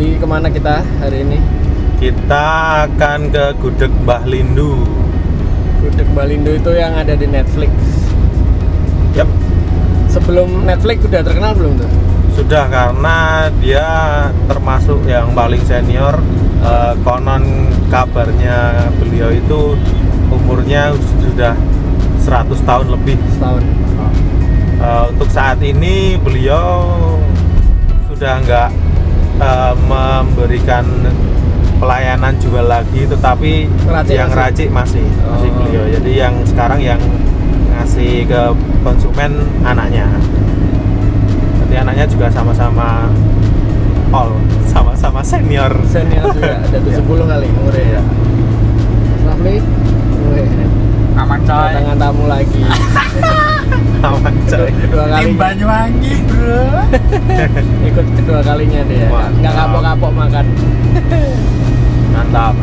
Jadi kemana kita hari ini? Kita akan ke Gudeg Mbah Lindu. Gudeg Mbah Lindu itu yang ada di Netflix. Yap. Sebelum Netflix udah terkenal belum tuh? Sudah, karena dia termasuk yang paling senior. Konon kabarnya beliau itu umurnya sudah 100 tahun lebih. Setahun. Untuk saat ini beliau sudah nggak memberikan pelayanan jual lagi, tetapi Ngeracik yang masih? racik masih beliau. Jadi yang sekarang yang ngasih ke konsumen anaknya. Nanti anaknya juga sama-sama sama-sama senior. Senior juga, ada 70 kali umurnya ya. Rafli, Aman coy. kedatangan tamu lagi. Aman coy. Kedua Tim kalinya. Banyuwangi bro. Ikut kedua kalinya dia. Mantap. Nggak kapok-kapok makan. Mantap.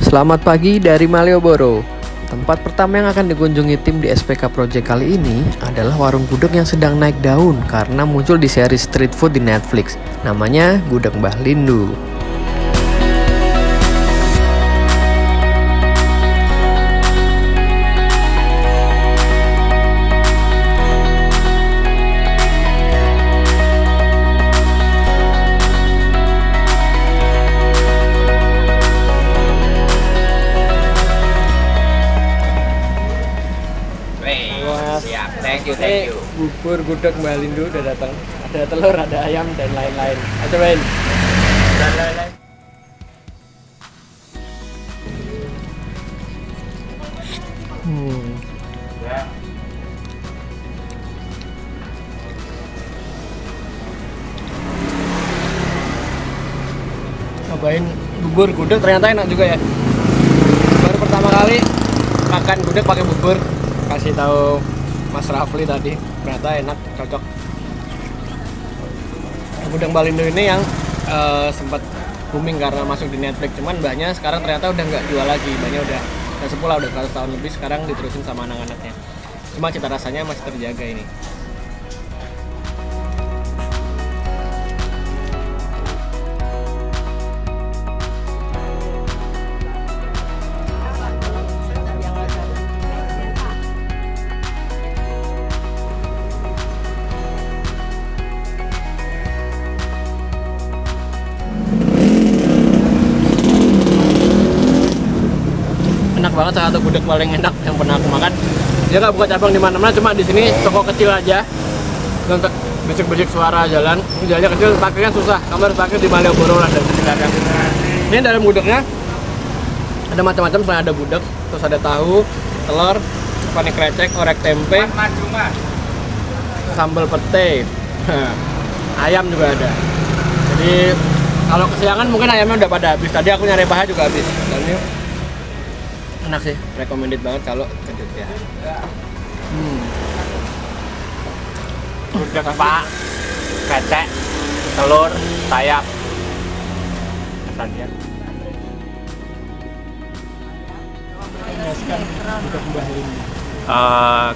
Selamat pagi dari Malioboro. Tempat pertama yang akan dikunjungi tim di SPK Project kali ini adalah warung gudeg yang sedang naik daun karena muncul di seri street food di Netflix. Namanya Gudeg Mbah Lindu. Siap, thank you. Ini bubur gudeg Mbah Lindu udah datang. Ada telur, ada ayam dan lain-lain. Ayo cobain. Cobain bubur gudeg, ternyata enak juga ya. Baru pertama kali makan gudeg pakai bubur. Kasih tahu Mas Rafli tadi, ternyata enak, cocok. Gudeg Mbah Lindu ini yang sempat booming karena masuk di Netflix, cuman mbahnya sekarang ternyata udah nggak jual lagi. Mbahnya udah sepuh lah, udah 100 tahun lebih, sekarang diterusin sama anak-anaknya. Cuma cita rasanya masih terjaga ini. Enak banget, salah satu gudeg paling enak yang pernah aku makan. Dia nggak buka cabang di mana-mana, cuma di sini toko kecil aja. Untuk bisik-bisik suara jalan, ini jalannya kecil, parkirnya susah. Kamu harus parkir di Malioboro lah dan sekitarnya. Ini dalam gudegnya ada macam-macam, selain ada gudeg, terus ada tahu, telur, panik krecek, orek tempe, sambal pete, ayam juga ada. Jadi kalau kesiangan mungkin ayamnya udah pada habis. Tadi aku nyari paha juga habis. Dan ini enak sih, recommended banget kalau ke Jogja. Gudeg Pak, krecek, telur, sayap. Tadian.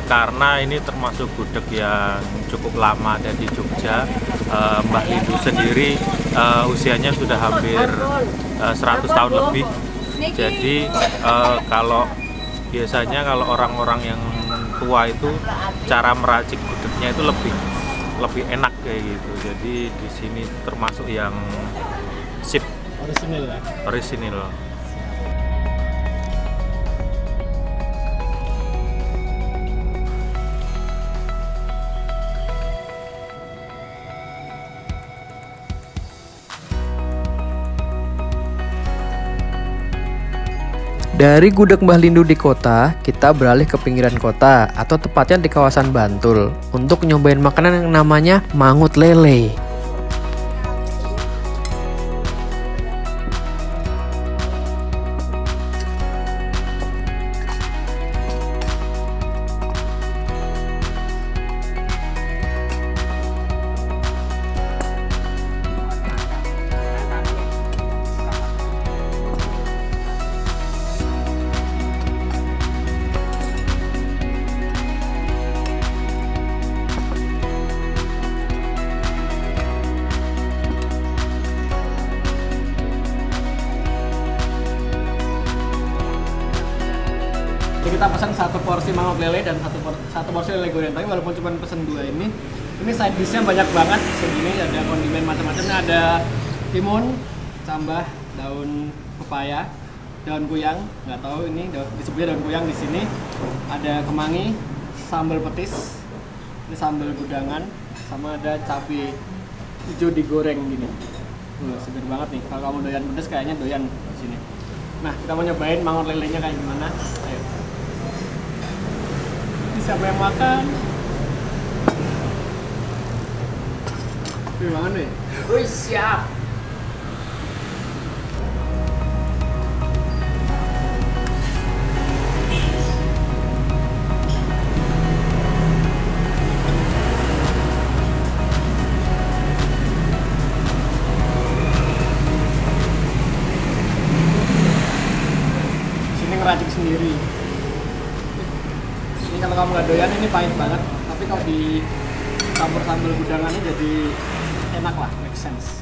Karena ini termasuk gudeg yang cukup lama ada di Jogja. Mbah Lindu sendiri usianya sudah hampir 100 tahun lebih. Jadi kalau biasanya kalau orang-orang yang tua itu cara meracik gudegnya itu lebih enak kayak gitu. Jadi di sini termasuk yang sip, orisinil. Dari Gudeg Mbah Lindu di kota, kita beralih ke pinggiran kota atau tepatnya di kawasan Bantul untuk nyobain makanan yang namanya mangut lele. Jadi kita pesan 1 porsi mangut lele dan 1 porsi lele goreng. Tapi walaupun cuma pesan 2 ini side dish-nya banyak banget. Segini ada kondimen macam-macamnya, ada timun, tambah daun pepaya, daun kuyang, nggak tahu ini disebutnya daun kuyang di sini. Ada kemangi, sambal petis, ini sambal gudangan, sama ada cabai hijau digoreng gini. Seger banget nih. Kalau kamu doyan pedas kayaknya doyan di sini. Nah, kita mau nyobain mangut lelenya kayak gimana. Ayo. Ini siapa yang makan? Wih, makan deh. Wih, siap. Sini ngeracik sendiri. Ini kalau kamu nggak doyan ini pahit banget, tapi kalau di campur sambal gudangannya jadi enak lah, make sense.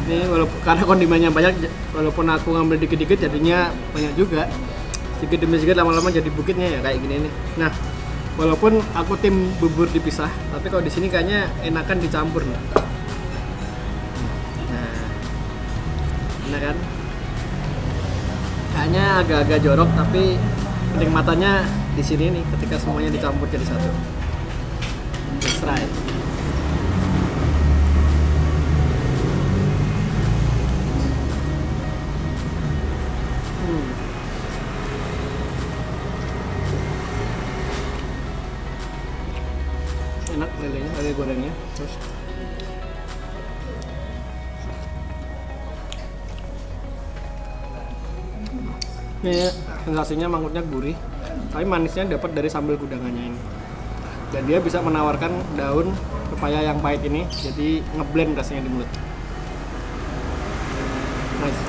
Ini walaupun karena kondimennya banyak, walaupun aku ngambil dikit-dikit jadinya banyak juga. Sedikit demi sedikit lama-lama jadi bukitnya ya kayak gini nih. Nah, walaupun aku tim bubur dipisah, tapi kalau di sini kayaknya enakan dicampur nih. Nah, enak kan? Kayaknya agak-agak jorok, tapi kenikmatannya di sini nih ketika semuanya dicampur jadi satu. Let's try. Enak lelenya, lele gorengnya. Terus ini sensasinya mangutnya gurih, tapi manisnya dapat dari sambal gudangannya ini. Dan dia bisa menawarkan daun pepaya yang pahit ini, jadi ngeblend rasanya di mulut. Nice.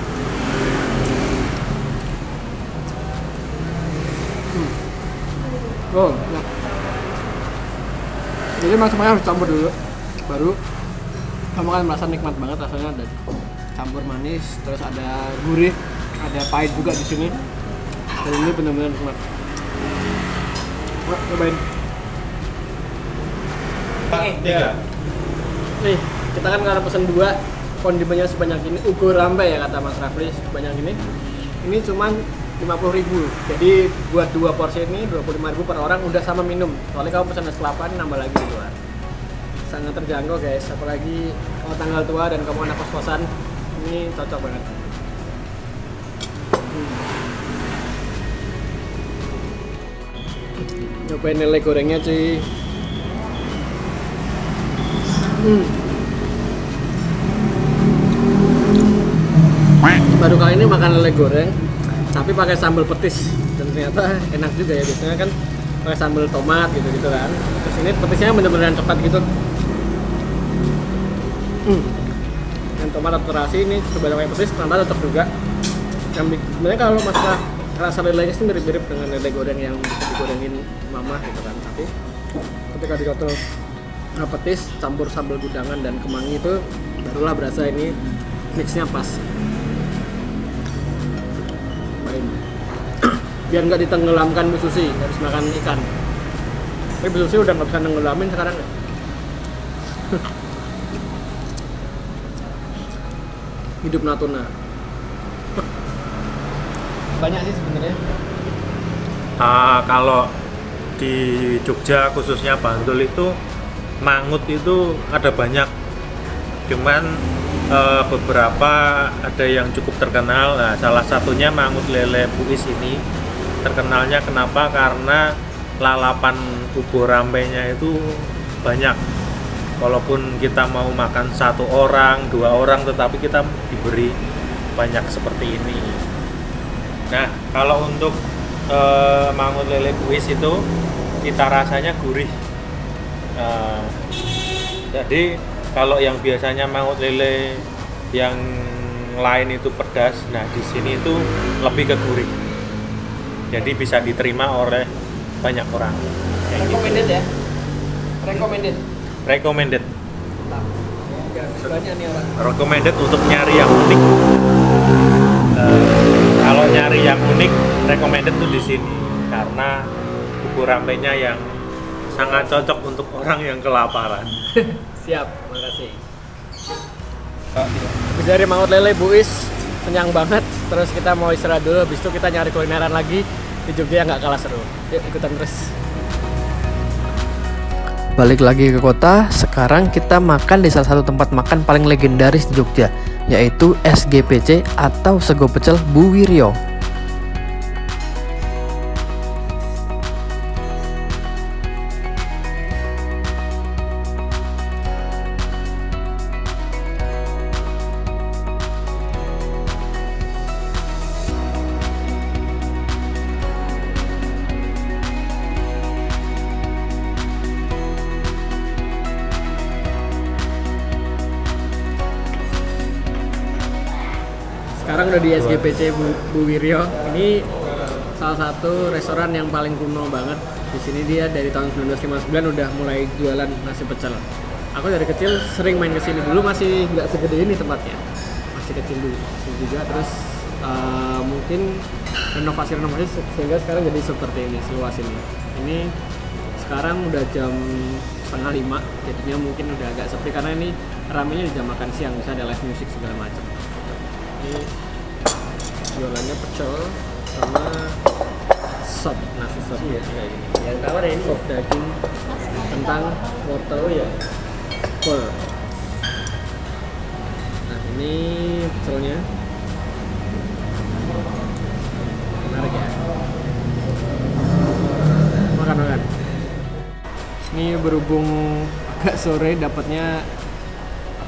Oh, enak. Jadi memang semuanya harus campur dulu, baru kamu akan merasa nikmat banget rasanya. Ada campur manis, terus ada gurih, ada pahit juga di sini. Dan ini benar-benar nikmat. Cobain. Tiga. Nih, kita kan karena pesen 2, kondimennya sebanyak ini, ugo rampe ya kata Mas Rafli, sebanyak ini. Ini cuman 50.000. Jadi buat 2 porsi ini 25.000 per orang, udah sama minum. Soalnya kamu pesan es kelapa ini nambah lagi di luar. Sangat terjangkau guys, apalagi kalau tanggal tua dan kamu anak kos-kosan, ini cocok banget. Nyobain lele gorengnya cuy. Baru kali ini makan lele goreng tapi pakai sambal petis, dan ternyata enak juga ya. Biasanya kan pakai sambal tomat gitu kan, terus ini petisnya bener-bener cepat gitu. Dan tomat atau terasi ini coba pakai petis, ternyata cocok juga. Sebenarnya kalau masalah rasa lelenya sih mirip-mirip dengan lele goreng yang digorengin mama gitu kan, tapi ketika ditotal petis campur sambal gudangan dan kemangi itu barulah berasa ini mixnya pas. Biar nggak ditenggelamkan Bu Susi, harus makan ikan. Tapi Bu Susi udah nggak bisa nenggelamin sekarang ya. Hidup Natuna. Banyak sih sebenarnya. Kalau di Jogja khususnya Bantul itu mangut itu ada banyak. Cuman beberapa ada yang cukup terkenal. Nah, salah satunya mangut lele Puis ini. Terkenalnya kenapa? Karena lalapan ubo rampenya itu banyak. Walaupun kita mau makan 1 orang, 2 orang, tetapi kita diberi banyak seperti ini. Nah, kalau untuk mangut lele Buis itu cita rasanya gurih. Jadi kalau yang biasanya mangut lele yang lain itu pedas, nah di sini itu lebih ke gurih. Jadi bisa diterima oleh banyak orang. Recommended ya? Recommended. Recommended. Banyak nih orang. Recommended untuk nyari yang unik. Kalau nyari yang unik, recommended tuh di sini karena bubur rampenya yang sangat cocok untuk orang yang kelaparan. Siap, makasih. Habis dari mangut lele Buis, kenyang banget. Terus kita mau istirahat dulu, habis itu kita nyari kulineran lagi di Jogja yang nggak kalah seru. Yuk ikutan terus. Balik lagi ke kota, sekarang kita makan di salah satu tempat makan paling legendaris di Jogja, yaitu SGPC atau Sego Pecel Bu Wiryo. Sekarang udah di SGPC Bu Wiryo. Ini salah satu restoran yang paling kuno banget. Di sini dia dari tahun 1959 udah mulai jualan nasi pecel. Aku dari kecil sering main ke sini. Dulu masih nggak segede ini tempatnya. Masih kecil dulu. Masih juga terus mungkin renovasi sehingga sekarang jadi seperti ini, seluas ini. Ini sekarang udah jam 4:30, jadinya mungkin udah agak sepi karena ini ramenya di jam makan siang, bisa ada live music segala macam. Ini jualannya pecel sama sop, nasi sop ya kayak gini. Yang tawar ya ini sop daging, kentang, wortel ya, kol. Nah ini pecelnya, menarik ya. Makan. Ini berhubung agak sore dapatnya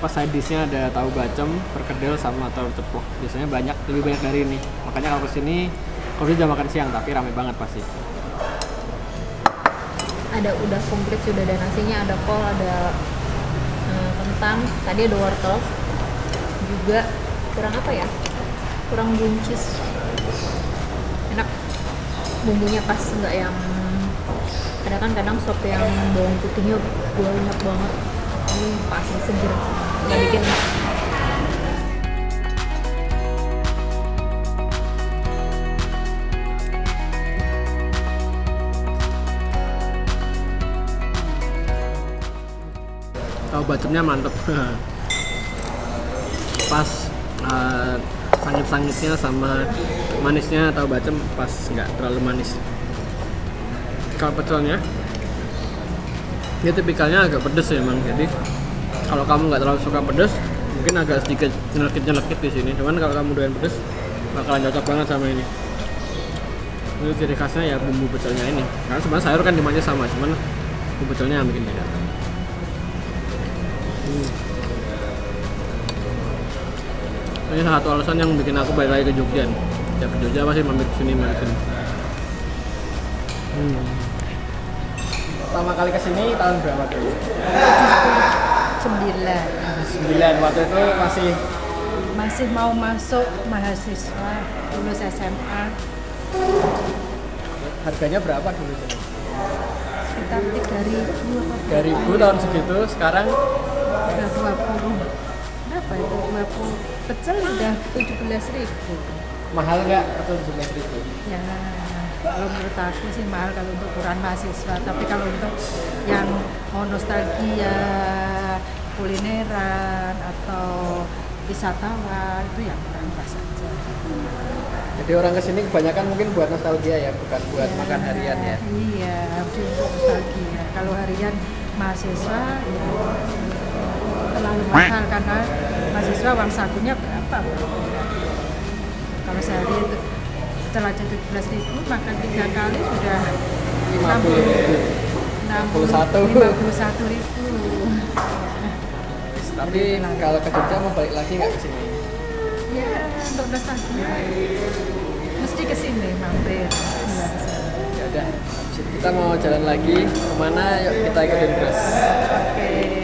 side dish-nya ada tahu bacem, perkedel sama telur ceplok. Biasanya lebih banyak dari ini. Makanya kalau kesini, kalau jam makan siang, tapi rame banget pasti. Ada udah komplit, sudah ada nasinya, ada kol, ada kentang, tadi ada wortel. Juga kurang apa ya? Kurang buncis. Enak. Bumbunya pas, nggak yang kadang sop yang bawang putihnya banyak banget. Ini pas seger. Nggak bikin tahu bacemnya mantep. Pas sangit-sangitnya sama manisnya tahu bacem pas, nggak terlalu manis. Kalau pecelnya dia tipikalnya agak pedes ya emang, jadi kalau kamu nggak terlalu suka pedes mungkin agak sedikit nyelekit di sini, cuman kalau kamu doyan pedes bakalan cocok banget sama ini. Ini ciri khasnya ya bumbu pecelnya ini, karena sebenarnya sayur kan dimanya sama, cuman bumbu pecelnya yang bikin beda. Ini salah satu alasan yang bikin aku balik lagi ke Jogja nih. Tiap ke Jogja pasti mampir kesini. Pertama kali kesini tahun berapa dulu? 9. Waktu itu masih mau masuk mahasiswa, lulus SMA. Harganya berapa dulu sini? Sekitar 3.000. 3.000 tahun segitu, sekarang Udah 20. Berapa itu? 20 pecel udah 17.000. mahal nggak atau 17.000? Ya, kalau menurut aku sih mahal kalau untuk ukuran mahasiswa. Tapi kalau untuk yang mau nostalgia, kulineran atau wisatawan itu yang murah saja. Jadi orang kesini kebanyakan mungkin buat nostalgia ya, bukan buat makan harian ya. Iya, untuk nostalgia. Kalau harian mahasiswa ya terlalu mahal karena mahasiswa uang sakunya berapa? Kalau sehari itu setelah 17.000 makan 3 kali sudah 51.000. Tapi kalau ke Jogja mau balik lagi nggak ke sini? Ya, untuk nostalgia. mesti kesini mampir. Iya, kesini. Ya udah, kita mau jalan lagi kemana? Yuk kita ikutin terus. Oke.